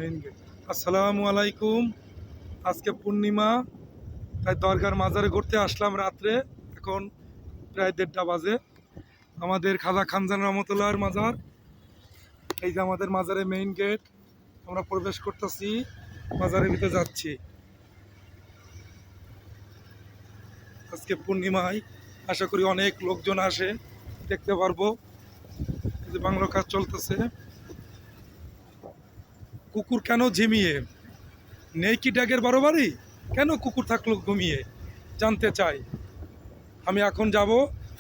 Main gate. আসসালামু আলাইকুম। আজকে পূর্ণিমা, তাই দরগার মাজারে ঘুরতে আসলাম রাত্রে। এখন প্রায় 1:30 বাজে। আমাদের খাজা খানজান রহমতুল্লাহর মাজার। এই যে আমাদের মাজারের মেইন গেট, আমরা প্রবেশ করতেছি, মাজারের ভিতরে যাচ্ছি। আজকে পূর্ণিমায় আশা করি অনেক লোকজন আসে, দেখতে পারবো। এই যে বাংলা কাজ চলতেছে। কুকুর কেন ঝিমিয়ে? নেই কি ড্যাগের বড় বাড়ি? কেন কুকুর থাকলো ঘুমিয়ে? জানতে চাই। আমি এখন যাব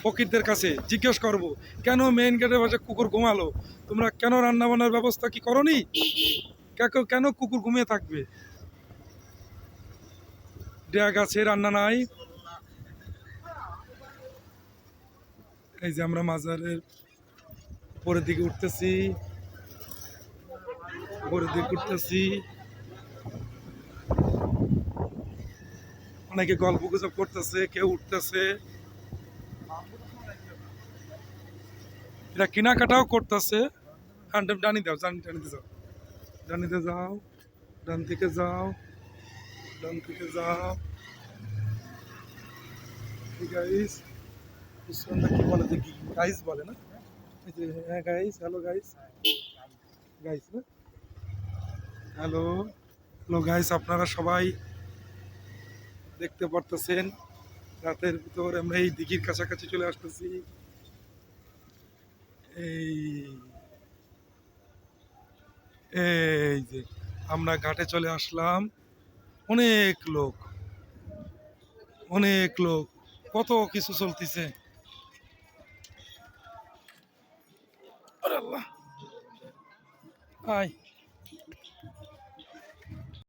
ফকিরদের কাছে, জিজ্ঞেস করব কেন মেইন গেটের পাশে কুকুর ঘুমালো। তোমরা কেন রান্না বান্নার ব্যবস্থা কি করনি? কেন কুকুর ঘুমিয়ে থাকবে? ড্যাগ আছে, রান্না নাই। এই যে আমরা মাজারের উপরের দিকে উঠতেছি, অনেকে গল্প গুজব করতেছে, কেউ উঠতেছে, এরা কেনাকাটাও করতেছে। ডানি দাও, ডানিতে যাও, ডানিতে যাও, ডান থেকে যাও, ডান থেকে যাও। গাইস, কি বলে দেখি, গাইস বলে না? এই যে হ্যাঁ গাইস, হ্যালো গাইস, গাইস না, হ্যালো হ্যালো গাইস। আপনারা সবাই দেখতে পারতেছেন রাতের ভিতর আমরা এই দিঘির কাছাকাছি চলে আসতেছি। এই এই যে আমরা ঘাটে চলে আসলাম। অনেক লোক, অনেক লোক, কত কিছু চলতেছে। আরে আল্লাহ, আয়